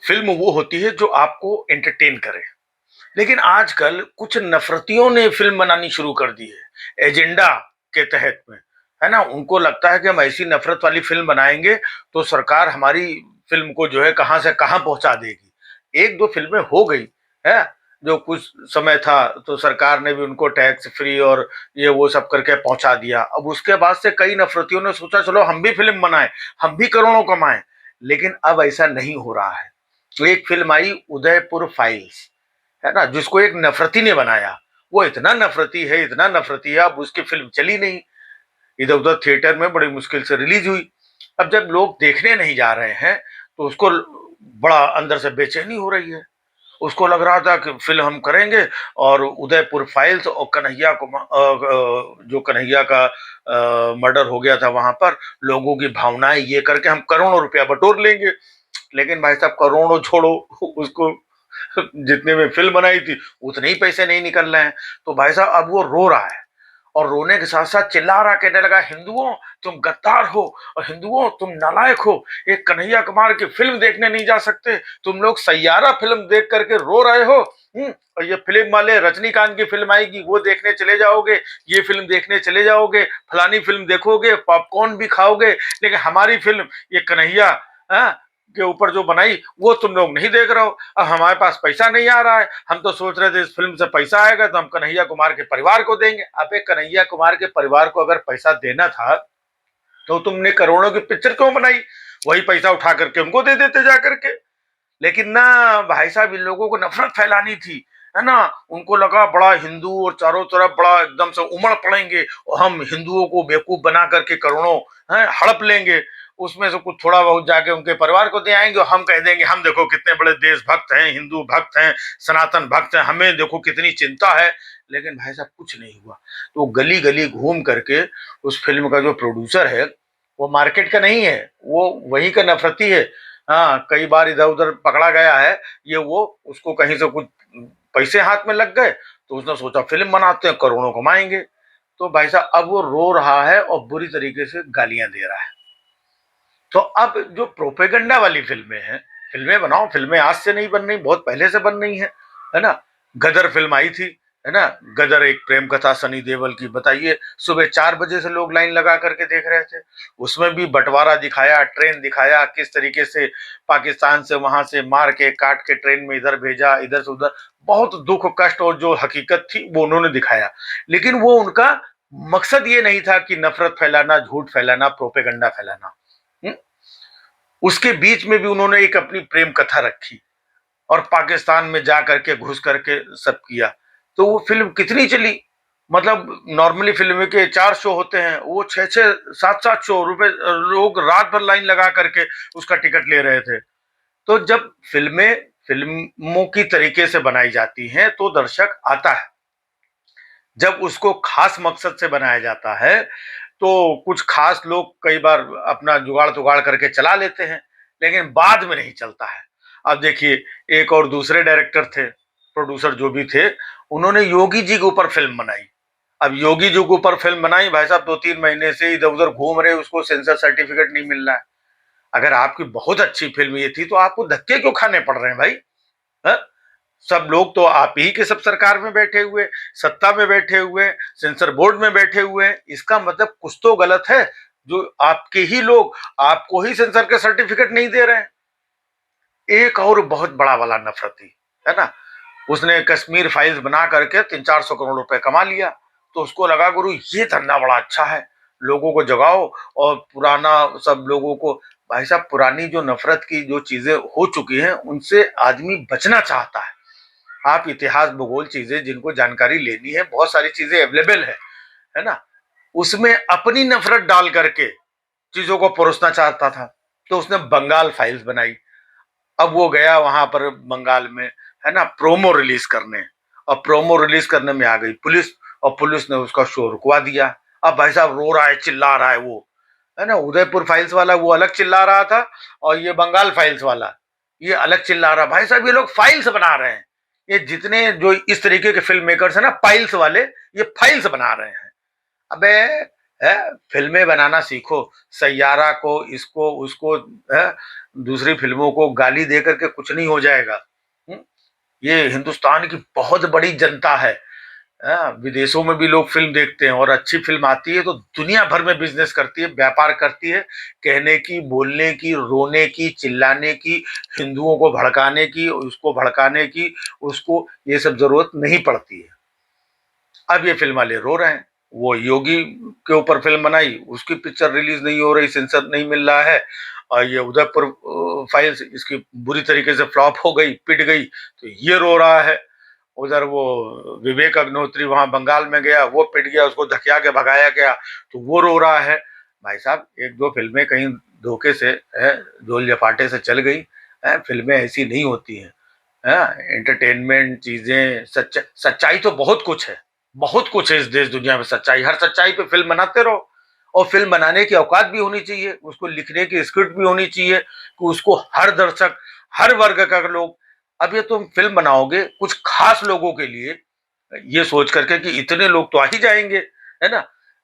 Film वो होती है जो आपको एंटरटेन करे। लेकिन आजकल कुछ नफरतियों ने फिल्म बनानी शुरू कर दी है एजेंडा के तहत में, है ना? उनको लगता है कि हम ऐसी नफरत वाली फिल्म बनाएंगे तो सरकार हमारी फिल्म को जो है कहां से कहां पहुंचा देगी। एक दो फिल्में हो गई है जो कुछ समय था, तो सरकार ने भी उनको टैक्स फ्री और ये वो सब करके पहुंचा दिया। अब उसके बाद से कई नफरतियों ने सोचा चलो हम भी फिल्म बनाएं, हम भी करोड़ों कमाएं। लेकिन अब ऐसा नहीं हो रहा है। तो एक फिल्म आई उदयपुर फाइल्स, है ना, जिसको एक नफरती ने बनाया। वो इतना नफरती है, इतना नफरती है, अब उसकी फिल्म चली नहीं। इधर उधर थिएटर में बड़ी मुश्किल से रिलीज हुई। अब जब लोग देखने नहीं जा रहे हैं तो उसको बड़ा अंदर से बेचैनी हो रही है। उसको लग रहा था कि फिल्म हम करेंगे और उदयपुर फाइल्स और कन्हैया को जो कन्हैया का मर्डर हो गया था वहां पर, लोगों की भावनाएं ये करके हम करोड़ों रुपया बटोर लेंगे। लेकिन भाई साहब करोड़ों छोड़ो, उसको जितने में फिल्म बनाई थी उतने ही पैसे नहीं निकल रहे हैं। तो भाई साहब अब वो रो रहा है और रोने के साथ साथ चिल्ला रहा, कहने लगा हिंदुओं तुम गद्दार हो और हिंदुओं तुम नालायक हो, एक कन्हैया कुमार की फिल्म देखने नहीं जा सकते, तुम लोग सैयारा फिल्म देख करके रो रहे हो। और ये फिल्म वाले रजनीकांत की फिल्म आएगी वो देखने चले जाओगे, ये फिल्म देखने चले जाओगे, फलानी फिल्म देखोगे, पॉपकॉर्न भी खाओगे, लेकिन हमारी फिल्म ये कन्हैया के ऊपर जो बनाई वो तुम लोग नहीं देख रहे हो। अब हमारे पास पैसा नहीं आ रहा है, हम तो सोच रहे थे इस फिल्म से पैसा आएगा तो हम कन्हैया कुमार के परिवार को देंगे। अबे कन्हैया कुमार के परिवार को अगर पैसा देना था तो तुमने करोड़ों की पिक्चर क्यों बनाई? वही पैसा उठा करके उनको दे देते जा करके। लेकिन ना भाई साहब, इन लोगों को नफरत फैलानी थी, है ना? उनको लगा बड़ा हिंदू और चारों तरफ बड़ा एकदम से उमड़ पड़ेंगे और हम हिंदुओं को बेवकूफ बना करके करोड़ों हड़प लेंगे, उसमें से कुछ थोड़ा बहुत जाके उनके परिवार को दे आएंगे और हम कह देंगे हम देखो कितने बड़े देशभक्त हैं, हिंदू भक्त हैं, सनातन भक्त हैं, हमें देखो कितनी चिंता है। लेकिन भाई साहब कुछ नहीं हुआ। तो गली गली घूम करके उस फिल्म का जो प्रोड्यूसर है वो मार्केट का नहीं है, वो वही का नफरती है। हाँ, कई बार इधर उधर पकड़ा गया है। ये वो उसको कहीं से कुछ पैसे हाथ में लग गए तो उसने सोचा फिल्म बनाते हैं, करोड़ों कमाएंगे। तो भाई साहब अब वो रो रहा है और बुरी तरीके से गालियां दे रहा है। तो अब जो प्रोपेगंडा वाली फिल्में हैं, फिल्में बनाओ, फिल्में आज से नहीं बन रही, बहुत पहले से बन रही है ना? गदर फिल्म आई थी, है ना? गदर एक प्रेम कथा सनी देओल की, बताइए सुबह 4 बजे से लोग लाइन लगा करके देख रहे थे। उसमें भी बंटवारा दिखाया, ट्रेन दिखाया, किस तरीके से पाकिस्तान से वहां से मार के काट के ट्रेन में इधर भेजा, इधर से उधर, बहुत दुख कष्ट और जो हकीकत थी वो उन्होंने दिखाया। लेकिन वो उनका मकसद ये नहीं था कि नफरत फैलाना, झूठ फैलाना, प्रोपेगंडा फैलाना। हम्म? उसके बीच में भी उन्होंने एक अपनी प्रेम कथा रखी और पाकिस्तान में जा करके घुस करके सब किया। तो वो फिल्म कितनी चली? मतलब नॉर्मली फिल्म के 4 शो होते हैं, वो 6-6, 7-7 शो रुपए, लोग रात भर लाइन लगा करके उसका टिकट ले रहे थे। तो जब फिल्में फिल्मों की तरीके से बनाई जाती हैं तो दर्शक आता है। जब उसको खास मकसद से बनाया जाता है तो कुछ खास लोग कई बार अपना जुगाड़ तुगाड़ करके चला लेते हैं, लेकिन बाद में नहीं चलता है। अब देखिए, एक और दूसरे डायरेक्टर थे, प्रोड्यूसर जो भी थे, उन्होंने योगी जी के ऊपर फिल्म बनाई। अब योगी जी के ऊपर फिल्म बनाई, भाई साहब 2-3 महीने से इधर उधर घूम रहे, उसको सेंसर सर्टिफिकेट नहीं मिल रहा है। अगर आपकी बहुत अच्छी फिल्म ये थी तो आपको धक्के क्यों खाने पड़ रहे हैं भाई? है? सब लोग तो आप ही के सब सरकार में बैठे हुए, सत्ता में बैठे हुए, सेंसर बोर्ड में बैठे हुए हैं, इसका मतलब कुछ तो गलत है जो आपके ही लोग आपको ही सेंसर के सर्टिफिकेट नहीं दे रहे हैं। एक और बहुत बड़ा वाला नफरती, है ना, उसने कश्मीर फाइल्स बना करके 300-400 करोड़ रुपए कमा लिया। तो उसको लगा गुरु ये धंधा बड़ा अच्छा है, लोगों को जगाओ और पुराना सब लोगों को। भाई साहब पुरानी जो नफरत की जो चीजें हो चुकी हैं उनसे आदमी बचना चाहता है। आप इतिहास भूगोल चीजें जिनको जानकारी लेनी है, बहुत सारी चीजें अवेलेबल है ना? उसमें अपनी नफरत डाल करके चीजों को परोसना चाहता था। तो उसने बंगाल फाइल्स बनाई। अब वो गया वहां पर बंगाल में, है ना, प्रोमो रिलीज करने, और प्रोमो रिलीज करने में आ गई पुलिस और पुलिस ने उसका शो रुकवा दिया। अब भाई साहब रो रहा है, चिल्ला रहा है वो, है ना? उदयपुर फाइल्स वाला वो अलग चिल्ला रहा था और ये बंगाल फाइल्स वाला ये अलग चिल्ला रहा। भाई साहब ये लोग फाइल्स बना रहे हैं। ये जितने जो इस तरीके के फिल्म मेकर्स है ना, फाइल्स वाले, ये फाइल्स बना रहे हैं। अबे है, फिल्में बनाना सीखो। सैयारा को, इसको, उसको, है, दूसरी फिल्मों को गाली दे करके कुछ नहीं हो जाएगा। ये हिंदुस्तान की बहुत बड़ी जनता है। विदेशों में भी लोग फिल्म देखते हैं और अच्छी फिल्म आती है तो दुनिया भर में बिजनेस करती है, व्यापार करती है। कहने की, बोलने की, रोने की, चिल्लाने की, हिंदुओं को भड़काने की, उसको भड़काने की, उसको ये सब जरूरत नहीं पड़ती है। अब ये फिल्म वाले रो रहे हैं। वो योगी के ऊपर फिल्म बनाई, उसकी पिक्चर रिलीज नहीं हो रही, सेंसर नहीं मिल रहा है। और ये उदयपुर फाइल्स इसकी बुरी तरीके से फ्लॉप हो गई, पिट गई, तो ये रो रहा है। उधर वो विवेक अग्निहोत्री वहां बंगाल में गया, वो पिट गया, उसको धकिया के भगाया गया, तो वो रो रहा है। भाई साहब, एक दो फिल्में कहीं धोखे से है, झोल झपाटे से चल गई है, फिल्में ऐसी नहीं होती हैं। एंटरटेनमेंट चीजें, सच्चाई तो बहुत कुछ है, बहुत कुछ है इस देश दुनिया में। सच्चाई, हर सच्चाई पे फिल्म बनाते रहो। और फिल्म बनाने की औकात भी होनी चाहिए, उसको लिखने की स्क्रिप्ट भी होनी चाहिए कि उसको हर दर्शक, हर वर्ग का लोग। अब ये तुम फिल्म बनाओगे कुछ खास लोगों के लिए, ये सोच करके कि इतने लोग तो आ ही जाएंगे, है ना।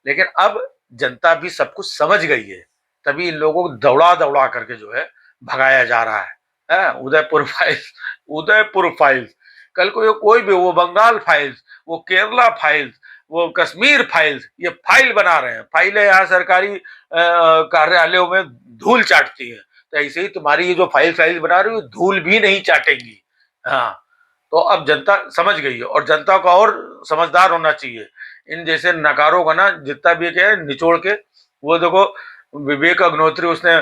लेकिन अब जनता भी सब कुछ समझ गई है, तभी इन लोगों को दौड़ा दौड़ा करके जो है भगाया जा रहा है। उदयपुर फाइल्स, उदयपुर फाइल्स, कल को ये कोई भी, वो बंगाल फाइल्स, वो केरला फाइल्स, वो कश्मीर फाइल्स, ये फाइल बना रहे हैं। फाइलें यहाँ सरकारी कार्यालयों में धूल चाटती है, तो ऐसे ही तुम्हारी ये जो फाइल बना रही हो धूल भी नहीं चाटेंगी। हाँ, तो अब जनता समझ गई है और जनता को और समझदार होना चाहिए। इन जैसे नकारों का ना जितना भी क्या है निचोड़ के, वो देखो विवेक अग्निहोत्री, उसने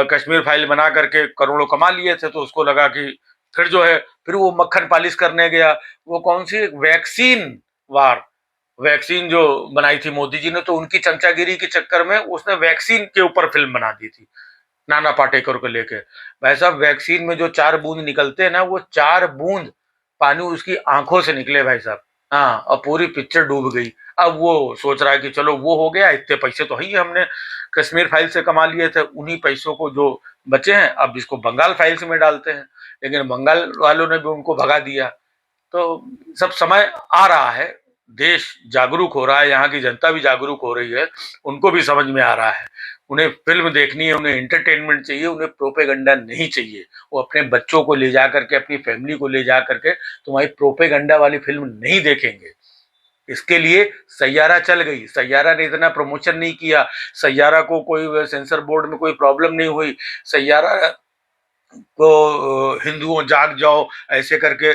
कश्मीर फाइल बना करके करोड़ों कमा लिए थे, तो उसको लगा कि फिर जो है, फिर वो मक्खन पालिश करने गया। वो कौन सी वैक्सीन वार, वैक्सीन जो बनाई थी मोदी जी ने, तो उनकी चमचागिरी के चक्कर में उसने वैक्सीन के ऊपर फिल्म बना दी थी, नाना पाटेकर को लेके। भाई साहब, वैक्सीन में जो 4 बूंद निकलते हैं ना, वो 4 बूंद पानी उसकी आंखों से निकले भाई साहब। हाँ, और पूरी पिक्चर डूब गई। अब वो सोच रहा है कि चलो वो हो गया, इतने पैसे तो ही हमने कश्मीर फाइल से कमा लिए थे, उन्हीं पैसों को जो बचे हैं अब इसको बंगाल फाइल्स में डालते हैं। लेकिन बंगाल वालों ने भी उनको भगा दिया। तो सब समय आ रहा है, देश जागरूक हो रहा है, यहाँ की जनता भी जागरूक हो रही है, उनको भी समझ में आ रहा है। उन्हें फिल्म देखनी है, उन्हें एंटरटेनमेंट चाहिए, उन्हें प्रोपेगंडा नहीं चाहिए। वो अपने बच्चों को ले जा करके, अपनी फैमिली को ले जा करके तुम्हारी प्रोपेगंडा वाली फिल्म नहीं देखेंगे। इसके लिए सैयारा चल गई, सैयारा ने इतना प्रमोशन नहीं किया, सैयारा को कोई सेंसर बोर्ड में कोई प्रॉब्लम नहीं हुई, सैयारा को हिंदुओं जाग जाओ ऐसे करके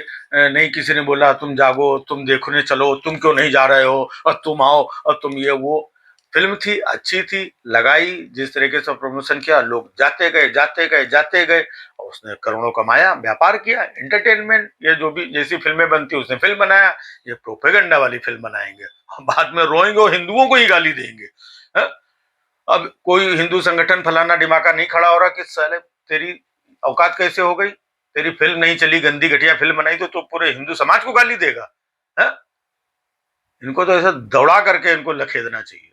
नहीं किसी ने बोला तुम जागो, तुम देखने चलो, तुम क्यों नहीं जा रहे हो, और तुम आओ, और तुम ये वो। फिल्म थी, अच्छी थी, लगाई, जिस तरीके से प्रमोशन किया, लोग जाते गए जाते गए जाते गए, और उसने करोड़ों कमाया, व्यापार किया। एंटरटेनमेंट, ये जो भी जैसी फिल्में बनती उसने फिल्म बनाया, ये प्रोपेगेंडा वाली फिल्म बनाएंगे, बाद में रोएंगे और हिंदुओं को ही गाली देंगे। है? अब कोई हिंदू संगठन फलाना डिमाका नहीं खड़ा हो रहा कि साले तेरी औकात कैसे हो गई, तेरी फिल्म नहीं चली, गंदी घटिया फिल्म बनाई तो पूरे हिंदू समाज को गाली देगा। है? इनको तो ऐसा दौड़ा करके इनको लखेदना चाहिए।